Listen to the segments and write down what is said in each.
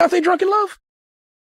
Beyonce Drunk in Love?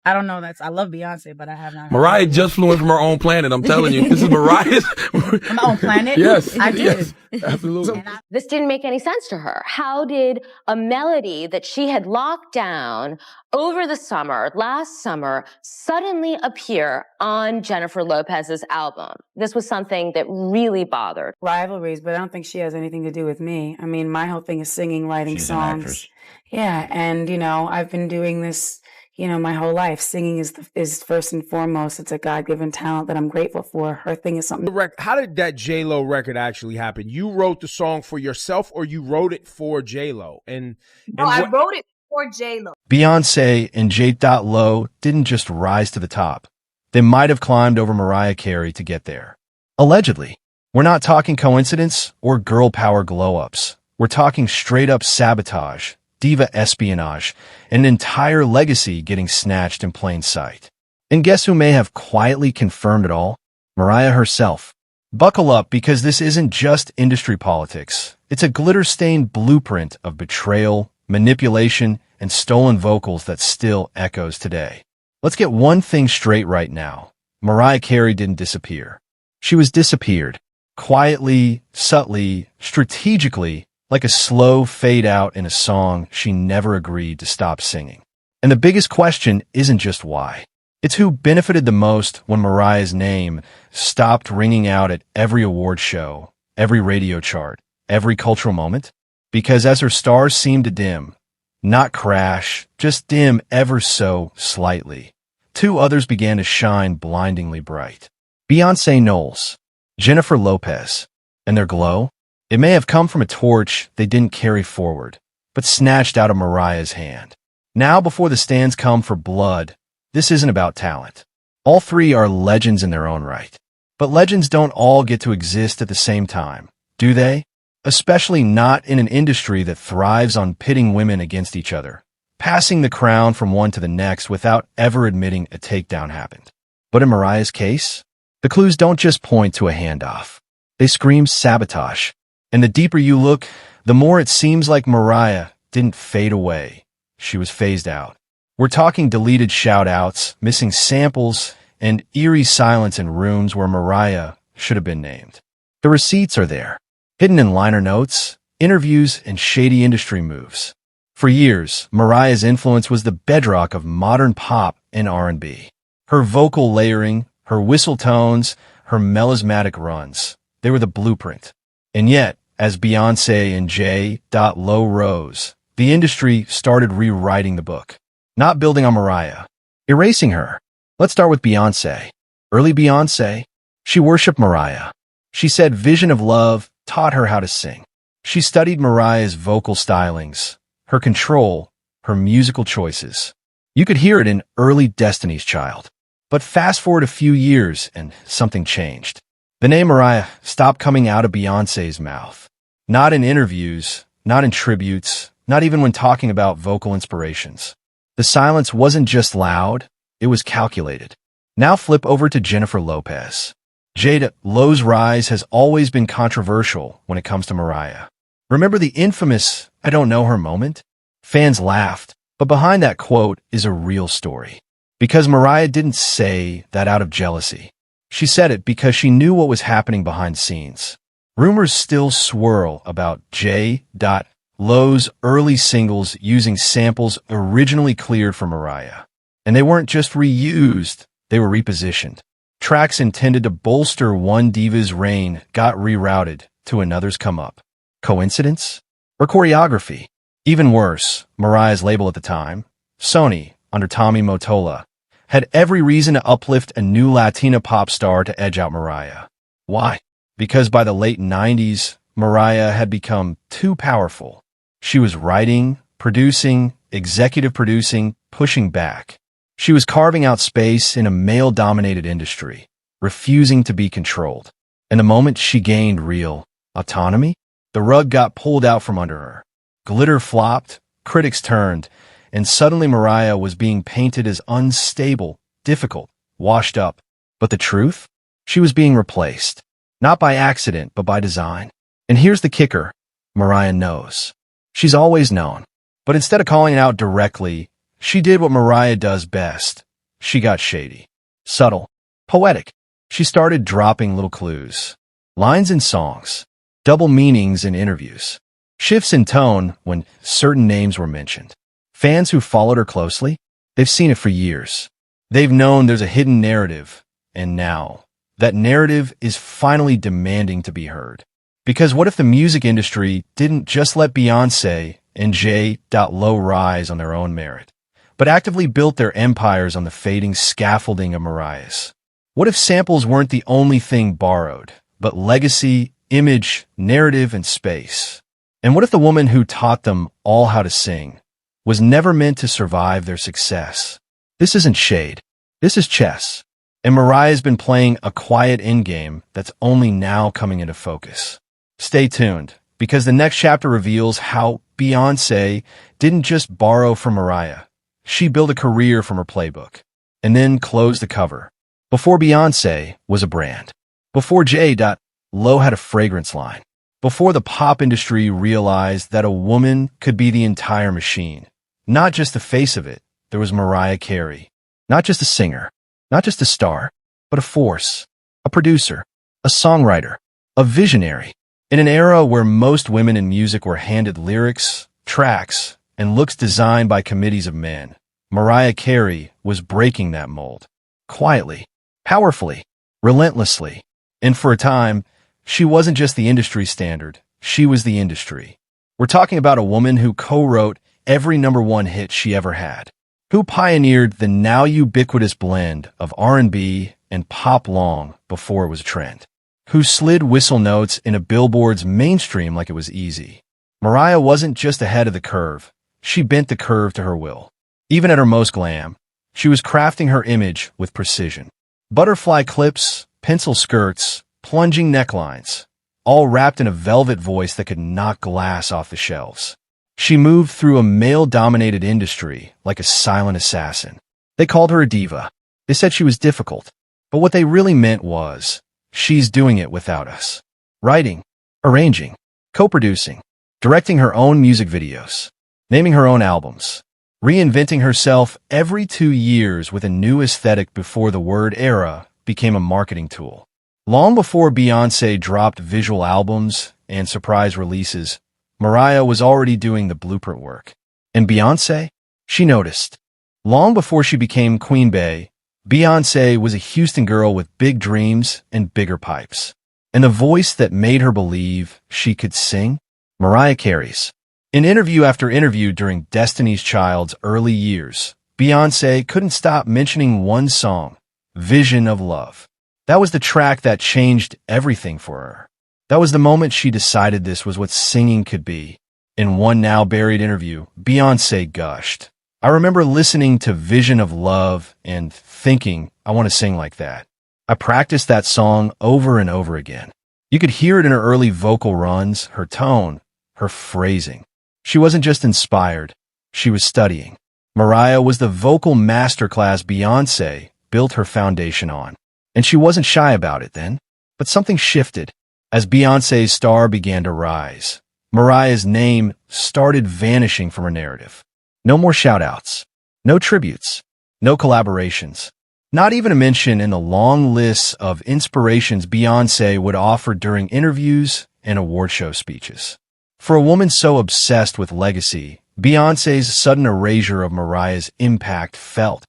I don't know. I love Beyonce, but I have not. Mariah just flew in from her own planet. I'm telling you, this is Mariah's. From my own planet? Yes. I did. Yes, absolutely. This didn't make any sense to her. How did a melody that she had locked down over the summer, last summer, suddenly appear on Jennifer Lopez's album? This was something that really bothered. Rivalries, but I don't think she has anything to do with me. I mean, my whole thing is singing, writing She's songs. an actress. Yeah, and, I've been doing this, my whole life. Singing is first and foremost. It's a God-given talent that I'm grateful for. Her thing is something. How did that J.Lo record actually happen? You wrote the song for yourself, or you wrote it for J.Lo? I wrote it for J.Lo. Beyoncé and J.Lo didn't just rise to the top. They might have climbed over Mariah Carey to get there. Allegedly. We're not talking coincidence or girl power glow-ups. We're talking straight-up sabotage, diva espionage, an entire legacy getting snatched in plain sight. And guess who may have quietly confirmed it all? Mariah herself. Buckle up, because this isn't just industry politics. It's a glitter-stained blueprint of betrayal, manipulation, and stolen vocals that still echoes today. Let's get one thing straight right now. Mariah Carey didn't disappear. She was disappeared. Quietly, subtly, strategically, like a slow fade out in a song she never agreed to stop singing. And the biggest question isn't just why. It's who benefited the most when Mariah's name stopped ringing out at every award show, every radio chart, every cultural moment. Because as her stars seemed to dim, not crash, just dim ever so slightly, two others began to shine blindingly bright. Beyoncé Knowles, Jennifer Lopez, and their glow. It may have come from a torch they didn't carry forward, but snatched out of Mariah's hand. Now, before the stands come for blood, this isn't about talent. All three are legends in their own right. But legends don't all get to exist at the same time, do they? Especially not in an industry that thrives on pitting women against each other, passing the crown from one to the next without ever admitting a takedown happened. But in Mariah's case, the clues don't just point to a handoff. They scream sabotage. And the deeper you look, the more it seems like Mariah didn't fade away. She was phased out. We're talking deleted shout-outs, missing samples, and eerie silence in rooms where Mariah should have been named. The receipts are there, hidden in liner notes, interviews, and shady industry moves. For years, Mariah's influence was the bedrock of modern pop and R&B. Her vocal layering, her whistle tones, her melismatic runs, they were the blueprint. And yet, as Beyoncé and J.Lo rose, the industry started rewriting the book. Not building on Mariah, erasing her. Let's start with Beyoncé. Early Beyoncé, she worshipped Mariah. She said vision of love taught her how to sing. She studied Mariah's vocal stylings, her control, her musical choices. You could hear it in early Destiny's Child. But fast forward a few years and something changed. The name Mariah stopped coming out of Beyoncé's mouth. Not in interviews, not in tributes, not even when talking about vocal inspirations. The silence wasn't just loud, it was calculated. Now flip over to Jennifer Lopez. J.Lo's rise has always been controversial when it comes to Mariah. Remember the infamous "I don't know her" moment? Fans laughed, but behind that quote is a real story. Because Mariah didn't say that out of jealousy. She said it because she knew what was happening behind scenes. Rumors still swirl about J.Lo's early singles using samples originally cleared for Mariah. And they weren't just reused, they were repositioned. Tracks intended to bolster one diva's reign got rerouted to another's come up. Coincidence? Or choreography? Even worse, Mariah's label at the time, Sony, under Tommy Mottola, had every reason to uplift a new Latina pop star to edge out Mariah. Why? Because by the late 90s, Mariah had become too powerful. She was writing, producing, executive producing, pushing back. She was carving out space in a male-dominated industry, refusing to be controlled. And the moment she gained real autonomy, the rug got pulled out from under her. Glitter flopped, critics turned, and suddenly Mariah was being painted as unstable, difficult, washed up. But the truth? She was being replaced. Not by accident, but by design. And here's the kicker. Mariah knows. She's always known. But instead of calling it out directly, She did what Mariah does best. She got shady. Subtle. Poetic. She started dropping little clues. Lines in songs. Double meanings in interviews. Shifts in tone when certain names were mentioned. Fans who followed her closely, they've seen it for years. They've known there's a hidden narrative, and now that narrative is finally demanding to be heard. Because what if the music industry didn't just let Beyoncé and J.Lo rise on their own merit, but actively built their empires on the fading scaffolding of Mariah's? What if samples weren't the only thing borrowed, but legacy, image, narrative, and space? And what if the woman who taught them all how to sing was never meant to survive their success? This isn't shade. This is chess. And Mariah's been playing a quiet endgame that's only now coming into focus. Stay tuned, because the next chapter reveals how Beyoncé didn't just borrow from Mariah. She built a career from her playbook, and then closed the cover. Before Beyoncé was a brand. Before J.Lo had a fragrance line. Before the pop industry realized that a woman could be the entire machine. Not just the face of it, there was Mariah Carey. Not just a singer, not just a star, but a force, a producer, a songwriter, a visionary. In an era where most women in music were handed lyrics, tracks, and looks designed by committees of men, Mariah Carey was breaking that mold. Quietly, powerfully, relentlessly. And for a time, she wasn't just the industry standard, she was the industry. We're talking about a woman who co-wrote every #1 hit she ever had, who pioneered the now ubiquitous blend of R&B and pop long before it was a trend, who slid whistle notes into Billboard's mainstream like it was easy. Mariah wasn't just ahead of the curve, she bent the curve to her will. Even at her most glam, she was crafting her image with precision. Butterfly clips, pencil skirts, plunging necklines, all wrapped in a velvet voice that could knock glass off the shelves. She moved through a male-dominated industry like a silent assassin. They called her a diva. They said she was difficult. But what they really meant was, she's doing it without us. Writing, arranging, co-producing, directing her own music videos, naming her own albums, reinventing herself every 2 years with a new aesthetic before the word era became a marketing tool. Long before Beyoncé dropped visual albums and surprise releases, Mariah was already doing the blueprint work. And Beyoncé? She noticed. Long before she became Queen Bey, Beyoncé was a Houston girl with big dreams and bigger pipes. And the voice that made her believe she could sing? Mariah Carey's. In interview after interview during Destiny's Child's early years, Beyoncé couldn't stop mentioning one song, Vision of Love. That was the track that changed everything for her. That was the moment she decided this was what singing could be. In one now-buried interview, Beyoncé gushed. I remember listening to Vision of Love and thinking, I want to sing like that. I practiced that song over and over again. You could hear it in her early vocal runs, her tone, her phrasing. She wasn't just inspired, she was studying. Mariah was the vocal masterclass Beyoncé built her foundation on. And she wasn't shy about it then. But something shifted. As Beyoncé's star began to rise, Mariah's name started vanishing from her narrative. No more shout-outs, no tributes, no collaborations, not even a mention in the long lists of inspirations Beyoncé would offer during interviews and award show speeches. For a woman so obsessed with legacy, Beyoncé's sudden erasure of Mariah's impact felt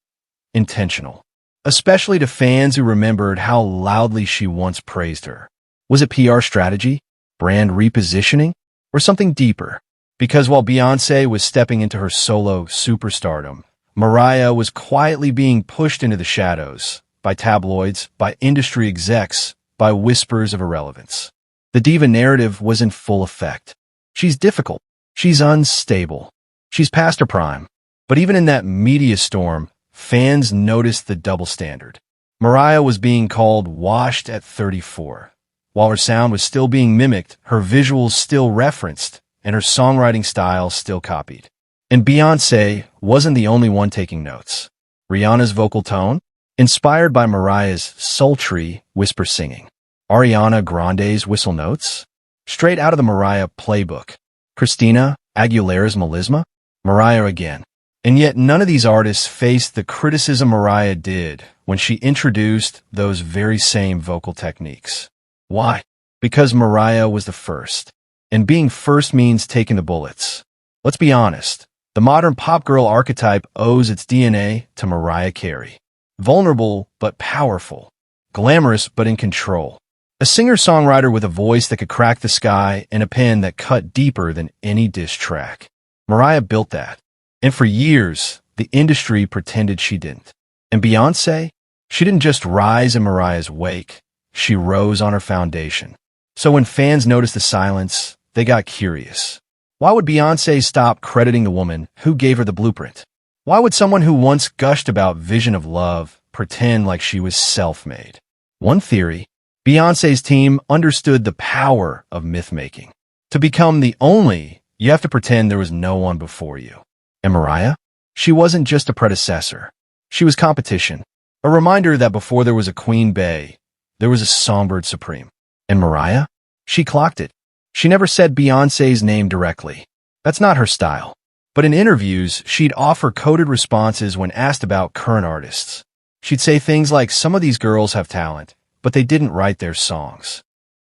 intentional, especially to fans who remembered how loudly she once praised her. Was it PR strategy, brand repositioning, or something deeper? Because while Beyoncé was stepping into her solo superstardom, Mariah was quietly being pushed into the shadows by tabloids, by industry execs, by whispers of irrelevance. The diva narrative was in full effect. She's difficult. She's unstable. She's past her prime. But even in that media storm, fans noticed the double standard. Mariah was being called washed at 34. While her sound was still being mimicked, her visuals still referenced, and her songwriting style still copied. And Beyoncé wasn't the only one taking notes. Rihanna's vocal tone, inspired by Mariah's sultry whisper singing. Ariana Grande's whistle notes, straight out of the Mariah playbook. Christina Aguilera's melisma, Mariah again. And yet none of these artists faced the criticism Mariah did when she introduced those very same vocal techniques. Why? Because Mariah was the first. And being first means taking the bullets. Let's be honest. The modern pop girl archetype owes its DNA to Mariah Carey. Vulnerable but powerful. Glamorous but in control. A singer-songwriter with a voice that could crack the sky and a pen that cut deeper than any diss track. Mariah built that. And for years, the industry pretended she didn't. And Beyoncé? She didn't just rise in Mariah's wake. She rose on her foundation. So when fans noticed the silence, they got curious. Why would Beyoncé stop crediting the woman who gave her the blueprint? Why would someone who once gushed about vision of love pretend like she was self-made? One theory, Beyoncé's team understood the power of myth-making. To become the only, you have to pretend there was no one before you. And Mariah? She wasn't just a predecessor. She was competition. A reminder that before there was a Queen Bey, there was a Songbird Supreme. And Mariah? She clocked it. She never said Beyoncé's name directly. That's not her style. But in interviews, she'd offer coded responses when asked about current artists. She'd say things like, some of these girls have talent, but they didn't write their songs.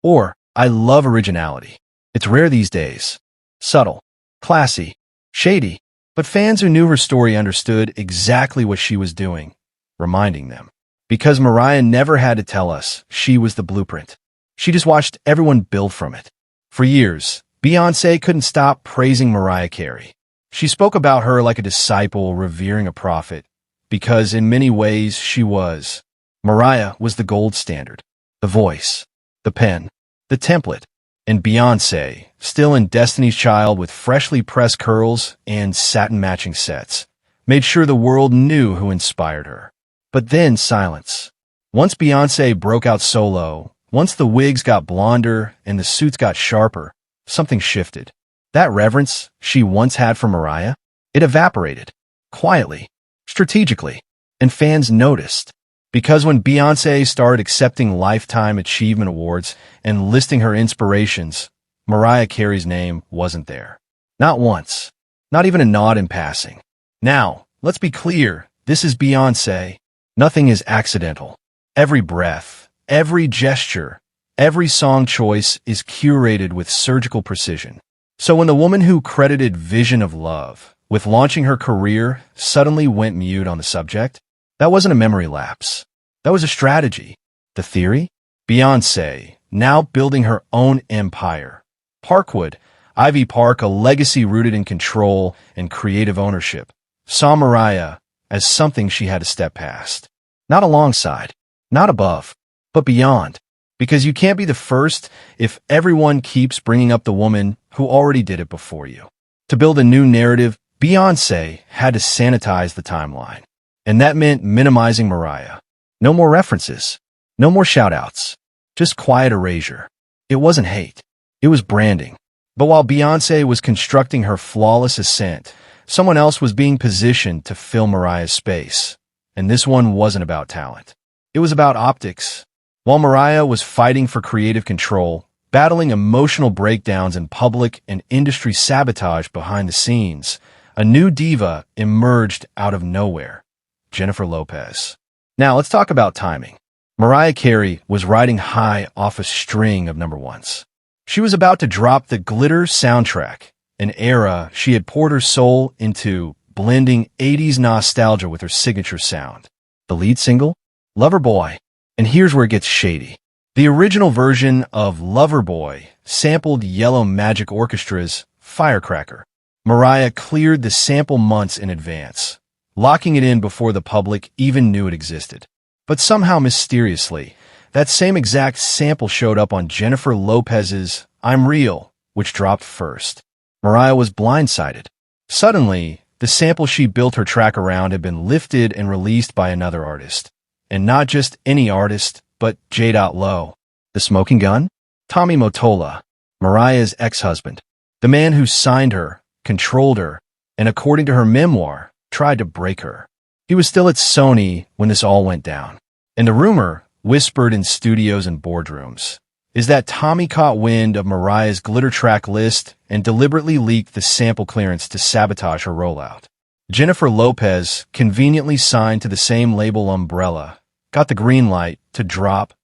Or, I love originality. It's rare these days. Subtle, classy, shady. But fans who knew her story understood exactly what she was doing, reminding them. Because Mariah never had to tell us she was the blueprint. She just watched everyone build from it. For years, Beyoncé couldn't stop praising Mariah Carey. She spoke about her like a disciple revering a prophet, because in many ways she was. Mariah was the gold standard, the voice, the pen, the template, and Beyoncé, still in Destiny's Child with freshly pressed curls and satin-matching sets, made sure the world knew who inspired her. But then silence. Once Beyoncé broke out solo, once the wigs got blonder and the suits got sharper, something shifted. That reverence she once had for Mariah, it evaporated. Quietly, strategically, and fans noticed. Because when Beyoncé started accepting Lifetime Achievement Awards and listing her inspirations, Mariah Carey's name wasn't there. Not once. Not even a nod in passing. Now, let's be clear, this is Beyoncé. Nothing is accidental. Every breath, every gesture, every song choice is curated with surgical precision. So when the woman who credited Vision of Love with launching her career suddenly went mute on the subject, that wasn't a memory lapse. That was a strategy. The theory? Beyoncé, now building her own empire. Parkwood, Ivy Park, a legacy rooted in control and creative ownership, saw Mariah as something she had to step past. Not alongside, not above, but beyond. Because you can't be the first if everyone keeps bringing up the woman who already did it before you. To build a new narrative, Beyoncé had to sanitize the timeline. And that meant minimizing Mariah. No more references. No more shout-outs. Just quiet erasure. It wasn't hate. It was branding. But while Beyoncé was constructing her flawless ascent, someone else was being positioned to fill Mariah's space. And this one wasn't about talent. It was about optics. While Mariah was fighting for creative control, battling emotional breakdowns in public and industry sabotage behind the scenes, a new diva emerged out of nowhere. Jennifer Lopez. Now let's talk about timing. Mariah Carey was riding high off a string of number ones. She was about to drop the Glitter soundtrack, an era she had poured her soul into, blending 80s nostalgia with her signature sound. The lead single? Loverboy. And here's where it gets shady. The original version of Loverboy sampled Yellow Magic Orchestra's Firecracker. Mariah cleared the sample months in advance, locking it in before the public even knew it existed. But somehow mysteriously, that same exact sample showed up on Jennifer Lopez's I'm Real, which dropped first. Mariah was blindsided. Suddenly, the sample she built her track around had been lifted and released by another artist. And not just any artist, but J.Lo. The smoking gun? Tommy Mottola, Mariah's ex-husband. The man who signed her, controlled her, and according to her memoir, tried to break her. He was still at Sony when this all went down. And the rumor, whispered in studios and boardrooms, is that Tommy caught wind of Mariah's glitter track list and deliberately leaked the sample clearance to sabotage her rollout. Jennifer Lopez, conveniently signed to the same label Umbrella, got the green light to drop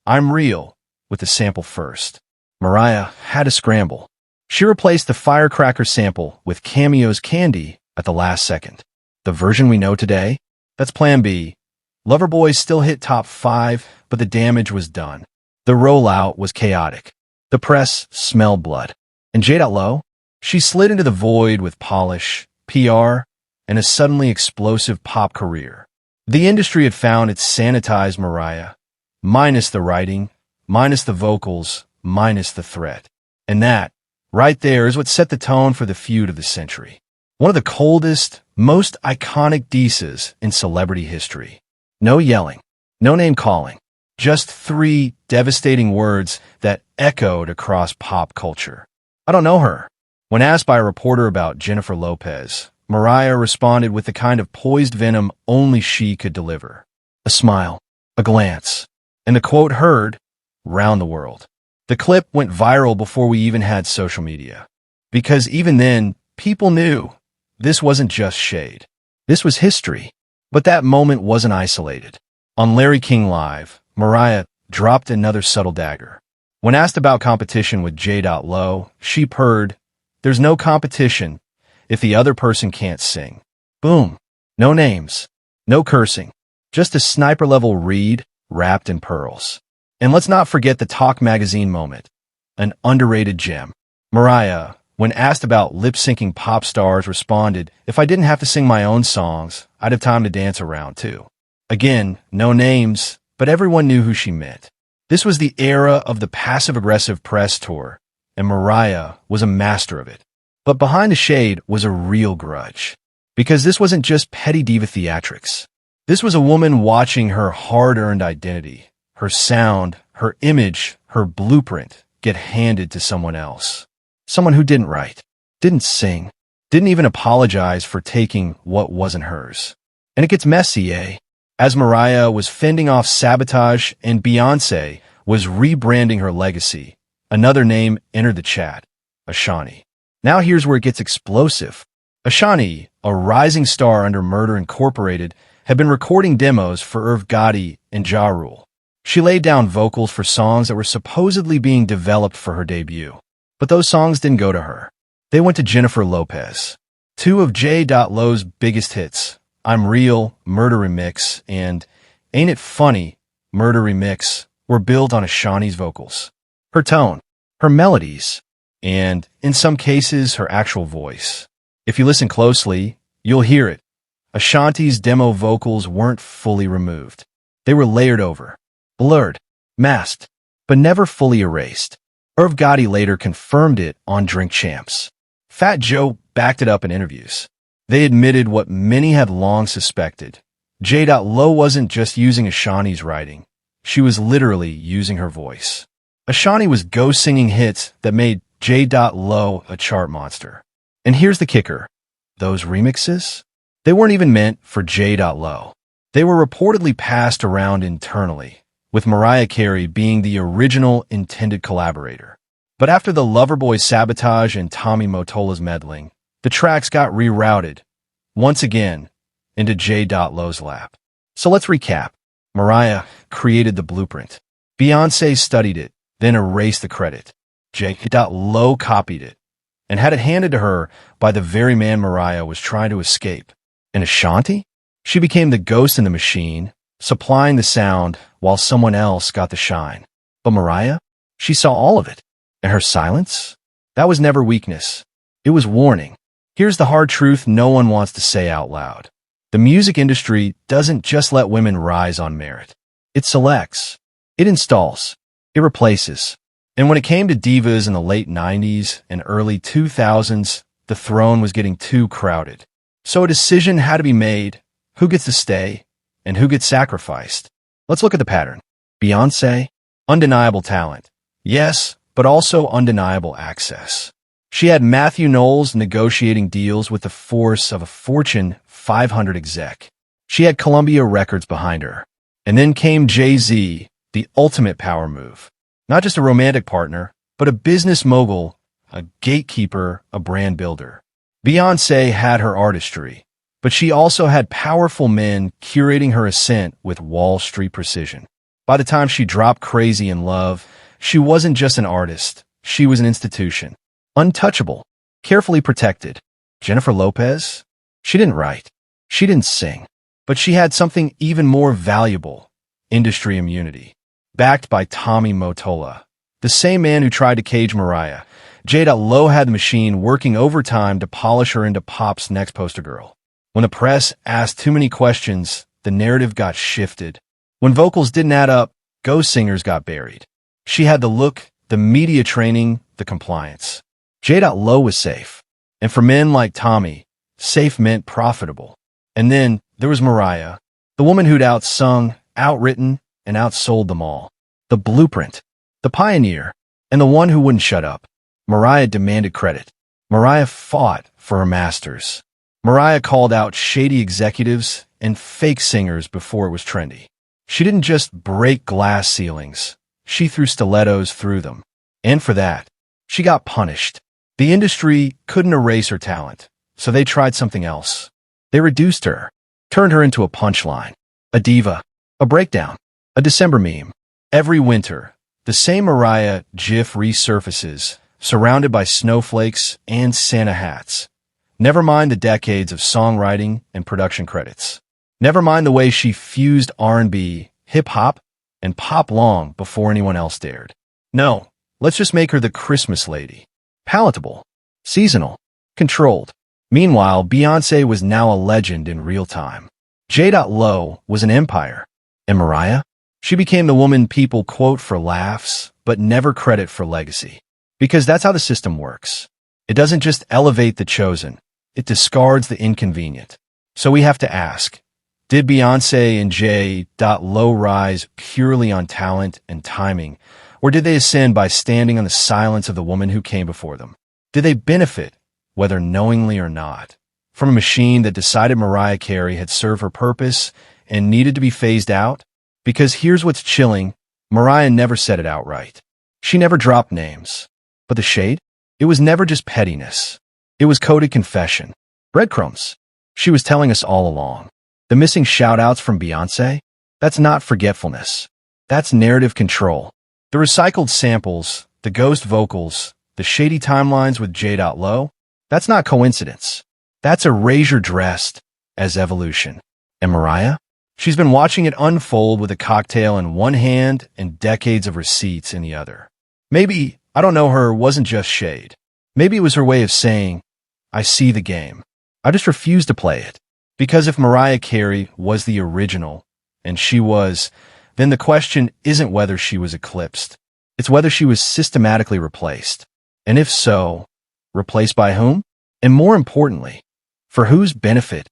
I'm Real with the sample first. Mariah had to scramble. She replaced the Firecracker sample with Cameo's Candy at the last second. The version we know today? That's Plan B. Loverboy still hit top 5, but the damage was done. The rollout was chaotic. The press smelled blood. And J.Lo? She slid into the void with polish, PR, and a suddenly explosive pop career. The industry had found its sanitized Mariah, minus the writing, minus the vocals, minus the threat. And that, right there, is what set the tone for the feud of the century. One of the coldest, most iconic dices in celebrity history. No yelling, no name calling, just 3 devastating words that echoed across pop culture. I don't know her. When asked by a reporter about Jennifer Lopez, Mariah responded with the kind of poised venom only she could deliver. A smile, a glance, and a quote heard round the world. The clip went viral before we even had social media. Because even then, people knew this wasn't just shade. This was history. But that moment wasn't isolated. On Larry King Live, Mariah dropped another subtle dagger. When asked about competition with J.Lo, she purred, "There's no competition if the other person can't sing." Boom. No names. No cursing. Just a sniper-level read wrapped in pearls. And let's not forget the Talk Magazine moment. An underrated gem. Mariah, when asked about lip-syncing pop stars, responded, "If I didn't have to sing my own songs, I'd have time to dance around too." Again, no names, but everyone knew who she meant. This was the era of the passive-aggressive press tour, and Mariah was a master of it. But behind the shade was a real grudge. Because this wasn't just petty diva theatrics. This was a woman watching her hard-earned identity, her sound, her image, her blueprint get handed to someone else. Someone who didn't write, didn't sing, didn't even apologize for taking what wasn't hers. And it gets messy, eh? As Mariah was fending off Sabotage and Beyoncé was rebranding her legacy, another name entered the chat, Ashanti. Now here's where it gets explosive. Ashanti, a rising star under Murder Incorporated, had been recording demos for Irv Gotti and Ja Rule. She laid down vocals for songs that were supposedly being developed for her debut. But those songs didn't go to her. They went to Jennifer Lopez. 2 of J.Lo's biggest hits, I'm Real, Murder Remix, and Ain't It Funny, Murder Remix, were built on Ashanti's vocals. Her tone, her melodies, and, in some cases, her actual voice. If you listen closely, you'll hear it. Ashanti's demo vocals weren't fully removed. They were layered over, blurred, masked, but never fully erased. Irv Gotti later confirmed it on Drink Champs. Fat Joe backed it up in interviews. They admitted what many had long suspected. J.Lo wasn't just using Ashanti's writing. She was literally using her voice. Ashanti was ghost-singing hits that made J.Lo a chart monster. And here's the kicker. Those remixes? They weren't even meant for J.Lo. They were reportedly passed around internally, with Mariah Carey being the original intended collaborator. But after the Loverboy Sabotage and Tommy Mottola's meddling, the tracks got rerouted, once again, into J.Lo's lap. So let's recap. Mariah created the blueprint. Beyoncé studied it, then erased the credit. J.Lo copied it, and had it handed to her by the very man Mariah was trying to escape. And Ashanti? She became the ghost in the machine, supplying the sound while someone else got the shine. But Mariah? She saw all of it. And her silence? That was never weakness. It was warning. Here's the hard truth no one wants to say out loud. The music industry doesn't just let women rise on merit. It selects. It installs. It replaces. And when it came to divas in the late 90s and early 2000s, the throne was getting too crowded. So a decision had to be made. Who gets to stay and who gets sacrificed? Let's look at the pattern. Beyoncé, undeniable talent. Yes, but also undeniable access. She had Matthew Knowles negotiating deals with the force of a Fortune 500 exec. She had Columbia Records behind her. And then came Jay-Z, the ultimate power move. Not just a romantic partner, but a business mogul, a gatekeeper, a brand builder. Beyoncé had her artistry, but she also had powerful men curating her ascent with Wall Street precision. By the time she dropped Crazy in Love, she wasn't just an artist, she was an institution. Untouchable, carefully protected. Jennifer Lopez? She didn't write. She didn't sing. But she had something even more valuable, industry immunity. Backed by Tommy Mottola, the same man who tried to cage Mariah, J.Lo had the machine working overtime to polish her into pop's next poster girl. When the press asked too many questions, the narrative got shifted. When vocals didn't add up, ghost singers got buried. She had the look, the media training, the compliance. J.Lo was safe. And for men like Tommy, safe meant profitable. And then there was Mariah, the woman who'd outsung, outwritten, and outsold them all. The blueprint, the pioneer, and the one who wouldn't shut up. Mariah demanded credit. Mariah fought for her masters. Mariah called out shady executives and fake singers before it was trendy. She didn't just break glass ceilings. She threw stilettos through them. And for that, she got punished. The industry couldn't erase her talent, so they tried something else. They reduced her, turned her into a punchline, a diva, a breakdown, a December meme. Every winter, the same Mariah gif resurfaces, surrounded by snowflakes and Santa hats. Never mind the decades of songwriting and production credits. Never mind the way she fused R&B, hip-hop, and pop long before anyone else dared. No, let's just make her the Christmas lady. Palatable, seasonal, controlled. Meanwhile, Beyoncé was now a legend in real time. J.Lo was an empire. And Mariah? She became the woman people quote for laughs, but never credit for legacy. Because that's how the system works. It doesn't just elevate the chosen, it discards the inconvenient. So we have to ask, did Beyoncé and J.Lo rise purely on talent and timing, or did they ascend by standing on the silence of the woman who came before them? Did they benefit, whether knowingly or not, from a machine that decided Mariah Carey had served her purpose and needed to be phased out? Because here's what's chilling, Mariah never said it outright. She never dropped names. But the shade? It was never just pettiness. It was coded confession. Breadcrumbs. She was telling us all along. The missing shout-outs from Beyoncé? That's not forgetfulness. That's narrative control. The recycled samples, the ghost vocals, the shady timelines with J.Lo? That's not coincidence. That's erasure dressed as evolution. And Mariah? She's been watching it unfold with a cocktail in one hand and decades of receipts in the other. Maybe, I don't know her, wasn't just shade. Maybe it was her way of saying, I see the game. I just refuse to play it. Because if Mariah Carey was the original, and she was, then the question isn't whether she was eclipsed. It's whether she was systematically replaced. And if so, replaced by whom? And more importantly, for whose benefit